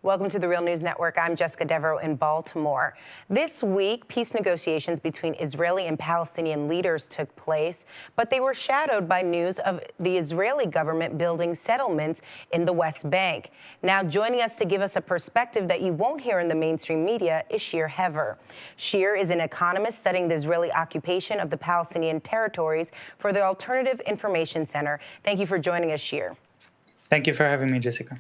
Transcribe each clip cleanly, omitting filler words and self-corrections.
Welcome to the Real News Network. I'm Jessica Devereaux in Baltimore. This week, peace negotiations between Israeli and Palestinian leaders took place, but they were shadowed by news of the Israeli government building settlements in the West Bank. Now, joining us to give us a perspective that you won't hear in the mainstream media is Shir Hever. Shir is an economist studying the Israeli occupation of the Palestinian territories for the Alternative Information Center. Thank you for joining us, Shir. Thank you for having me, Jessica.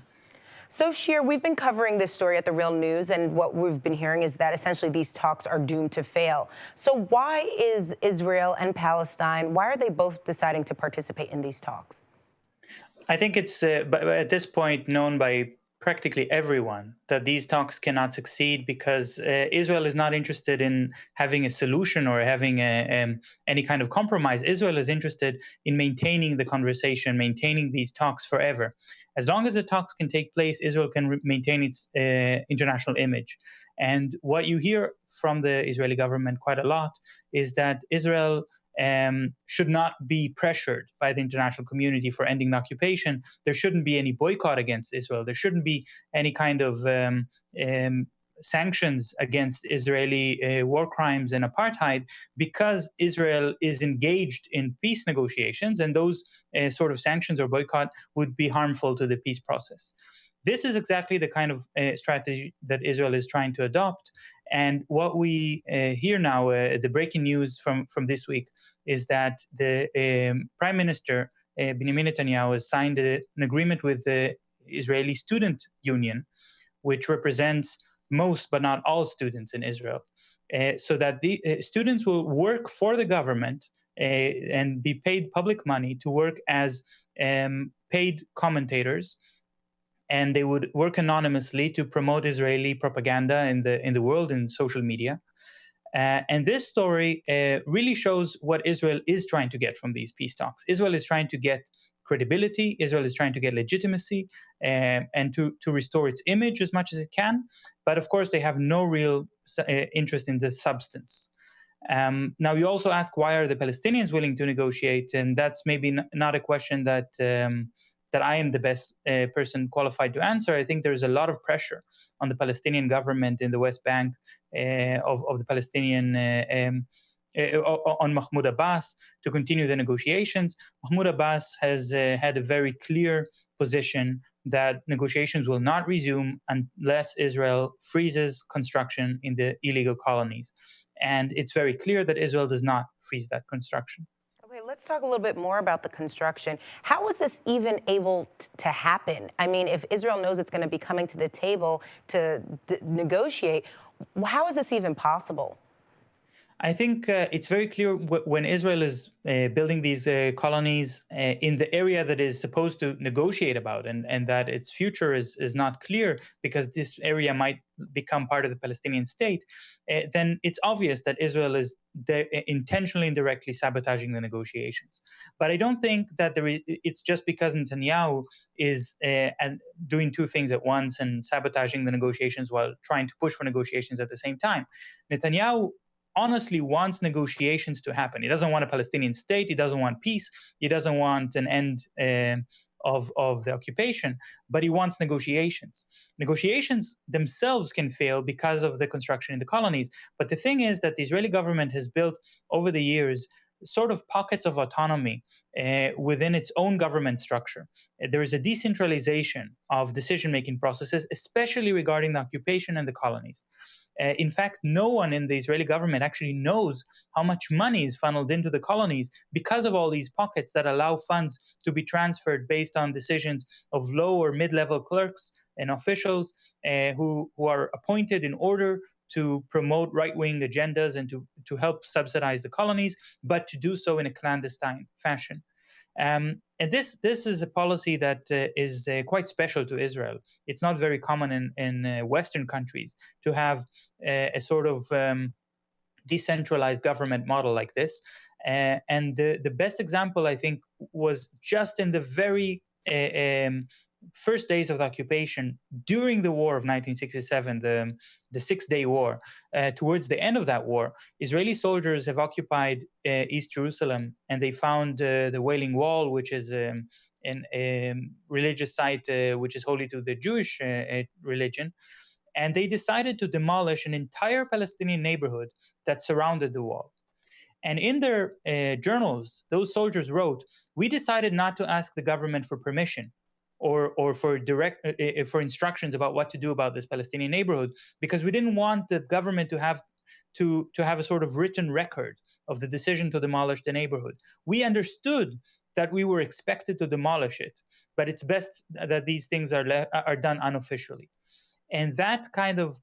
So, Shir, we've been covering this story at The Real News, and what we've been hearing is that essentially these talks are doomed to fail. So why is Israel and Palestine, why are they both deciding to participate in these talks? I think it's at this point known by practically everyone that these talks cannot succeed because Israel is not interested in having a solution or having any kind of compromise. Israel is interested in maintaining the conversation, maintaining these talks forever. As long as the talks can take place, Israel can maintain its international image. And what you hear from the Israeli government quite a lot is that Israel should not be pressured by the international community for ending the occupation. There shouldn't be any boycott against Israel. There shouldn't be any kind of sanctions against Israeli war crimes and apartheid because Israel is engaged in peace negotiations, and those sort of sanctions or boycott would be harmful to the peace process. This is exactly the kind of strategy that Israel is trying to adopt. And what we hear now, the breaking news from this week, is that the Prime Minister, Benjamin Netanyahu, has signed an agreement with the Israeli Student Union, which represents most but not all students in Israel, so that the students will work for the government and be paid public money to work as paid commentators, and they would work anonymously to promote Israeli propaganda in the world in social media. And this story really shows what Israel is trying to get from these peace talks. Israel is trying to get credibility. Israel is trying to get legitimacy and to restore its image as much as it can. But of course, they have no real interest in the substance. Now, you also ask, why are the Palestinians willing to negotiate? And that's maybe not a question that I am the best person qualified to answer. I think there's a lot of pressure on the Palestinian government in the West Bank of the Palestinian on Mahmoud Abbas to continue the negotiations. Mahmoud Abbas has had a very clear position that negotiations will not resume unless Israel freezes construction in the illegal colonies. And it's very clear that Israel does not freeze that construction. Okay, let's talk a little bit more about the construction. How is this even able to happen? I mean, if Israel knows it's going to be coming to the table to negotiate, how is this even possible? I think it's very clear when Israel is building these colonies in the area that is supposed to negotiate about, and that its future is not clear because this area might become part of the Palestinian state, then it's obvious that Israel is intentionally and directly sabotaging the negotiations. But I don't think that it's just because Netanyahu is doing two things at once and sabotaging the negotiations while trying to push for negotiations at the same time. Netanyahu honestly wants negotiations to happen. He doesn't want a Palestinian state. He doesn't want peace. He doesn't want an end of the occupation, but he wants negotiations. Negotiations themselves can fail because of the construction in the colonies. But the thing is that the Israeli government has built over the years sort of pockets of autonomy within its own government structure. There is a decentralization of decision-making processes, especially regarding the occupation and the colonies. In fact, no one in the Israeli government actually knows how much money is funneled into the colonies because of all these pockets that allow funds to be transferred based on decisions of low or mid-level clerks and officials who are appointed in order to promote right-wing agendas and to help subsidize the colonies, but to do so in a clandestine fashion. And this is a policy that is quite special to Israel. It's not very common in Western countries to have a sort of decentralized government model like this. And the best example, I think, was just in the very first days of the occupation during the war of 1967, the Six-Day War. Towards the end of that war, Israeli soldiers have occupied East Jerusalem, and they found the Wailing Wall, which is religious site which is holy to the Jewish religion. And they decided to demolish an entire Palestinian neighborhood that surrounded the wall. And in their journals, those soldiers wrote, "We decided not to ask the government for permission or for for instructions about what to do about this Palestinian neighborhood, because we didn't want the government to have a sort of written record of the decision to demolish the neighborhood. We understood that we were expected to demolish it, but it's best that these things are done unofficially." And that kind of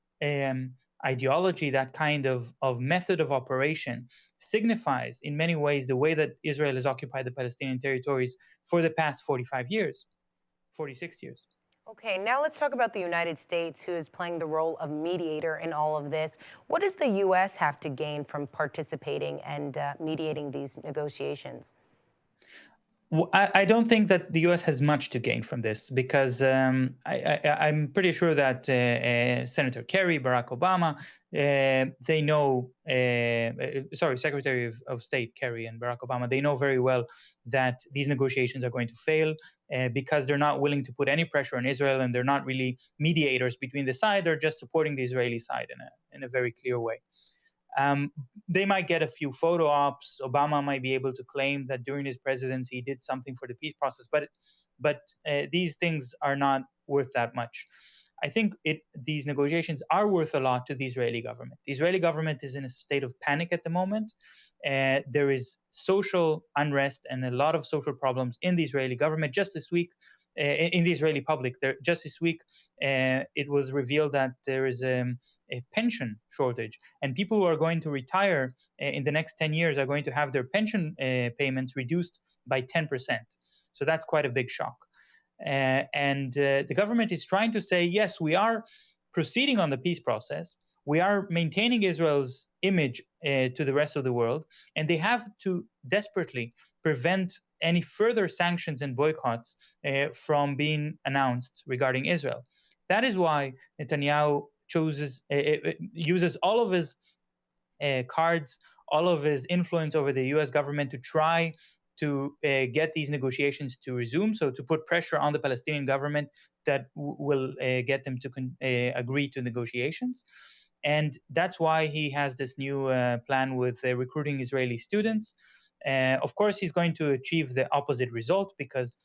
ideology, that kind of method of operation signifies in many ways the way that Israel has occupied the Palestinian territories for the past 46 years. Okay, now let's talk about the United States, who is playing the role of mediator in all of this. What does the U.S. have to gain from participating and mediating these negotiations? Well, I don't think that the U.S. has much to gain from this, because I'm pretty sure that Senator Kerry, Barack Obama, they know, Secretary of State Kerry and Barack Obama, they know very well that these negotiations are going to fail because they're not willing to put any pressure on Israel, and they're not really mediators between the side. They're just supporting the Israeli side in a very clear way. They might get a few photo ops. Obama might be able to claim that during his presidency he did something for the peace process, but these things are not worth that much. I think these negotiations are worth a lot to the Israeli government. The Israeli government is in a state of panic at the moment. There is social unrest and a lot of social problems in the Israeli government. Just this week, in the Israeli public, just this week, it was revealed that there is a pension shortage, and people who are going to retire in the next 10 years are going to have their pension payments reduced by 10%. So that's quite a big shock. And the government is trying to say, yes, we are proceeding on the peace process. We are maintaining Israel's image to the rest of the world, and they have to desperately prevent any further sanctions and boycotts from being announced regarding Israel. That is why Netanyahu uses all of his cards, all of his influence over the U.S. government to try to get these negotiations to resume, so to put pressure on the Palestinian government that will get them to agree to negotiations. And that's why he has this new plan with recruiting Israeli students. Of course, he's going to achieve the opposite result, because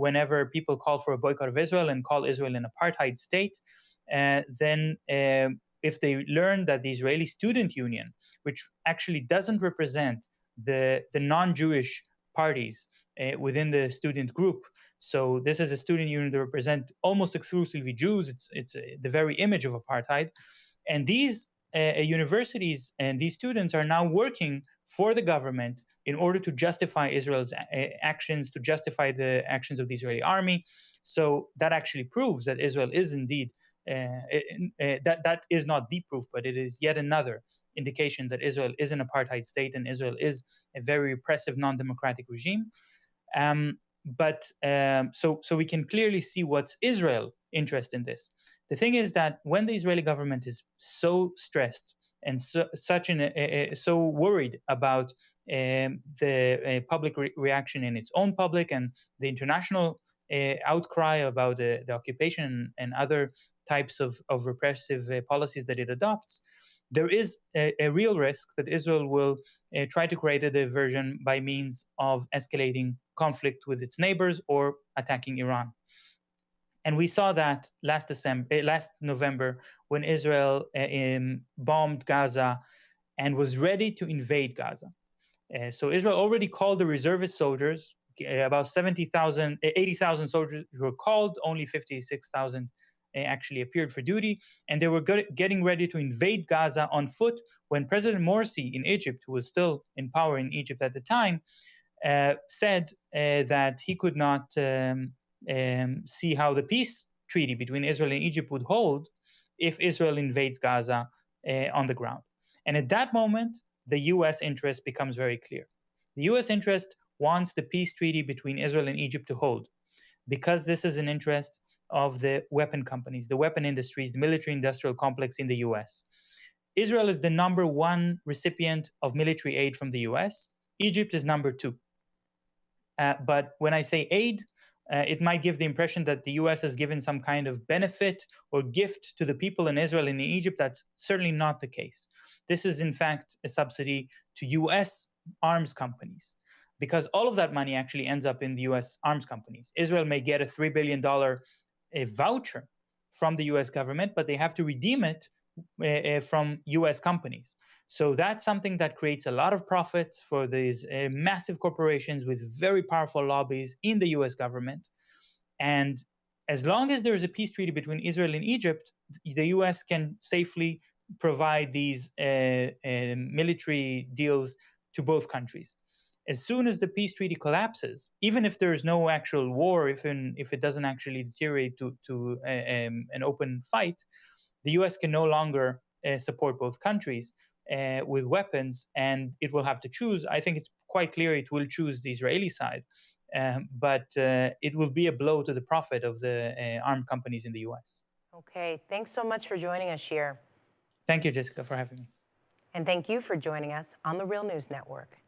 whenever people call for a boycott of Israel and call Israel an apartheid state, then if they learn that the Israeli Student Union, which actually doesn't represent the non-Jewish parties within the student group, so this is a student union that represents almost exclusively Jews, it's the very image of apartheid, and these universities and these students are now working for the government in order to justify Israel's actions, to justify the actions of the Israeli army. So that actually proves that Israel is indeed, that is not the proof, but it is yet another indication that Israel is an apartheid state and Israel is a very repressive, non-democratic regime. So we can clearly see what's Israel's interest in this. The thing is that when the Israeli government is so stressed and so worried about the public reaction in its own public and the international outcry about the occupation and other types of repressive policies that it adopts, there is a real risk that Israel will try to create a diversion by means of escalating conflict with its neighbors or attacking Iran. And we saw that last November, when Israel bombed Gaza and was ready to invade Gaza. So Israel already called the reservist soldiers, about 80,000 soldiers were called, only 56,000 actually appeared for duty, and they were getting ready to invade Gaza on foot when President Morsi in Egypt, who was still in power in Egypt at the time, said that he could not see how the peace treaty between Israel and Egypt would hold if Israel invades Gaza on the ground. And at that moment, the U.S. interest becomes very clear. The U.S. interest wants the peace treaty between Israel and Egypt to hold, because this is an interest of the weapon companies, the weapon industries, the military-industrial complex in the U.S. Israel is the number one recipient of military aid from the U.S. Egypt is number two. But when I say aid, it might give the impression that the US has given some kind of benefit or gift to the people in Israel and in Egypt. That's certainly not the case. This is, in fact, a subsidy to US arms companies, because all of that money actually ends up in the US arms companies. Israel may get a $3 billion voucher from the US government, but they have to redeem it from US companies. So that's something that creates a lot of profits for these massive corporations with very powerful lobbies in the US government. And as long as there is a peace treaty between Israel and Egypt, the US can safely provide these military deals to both countries. As soon as the peace treaty collapses, even if there is no actual war, if it doesn't actually deteriorate to an open fight, the US can no longer support both countries with weapons, and it will have to choose. I think it's quite clear it will choose the Israeli side, but it will be a blow to the profit of the armed companies in the US. Okay, thanks so much for joining us, Shir. Thank you, Jessica, for having me. And thank you for joining us on the Real News Network.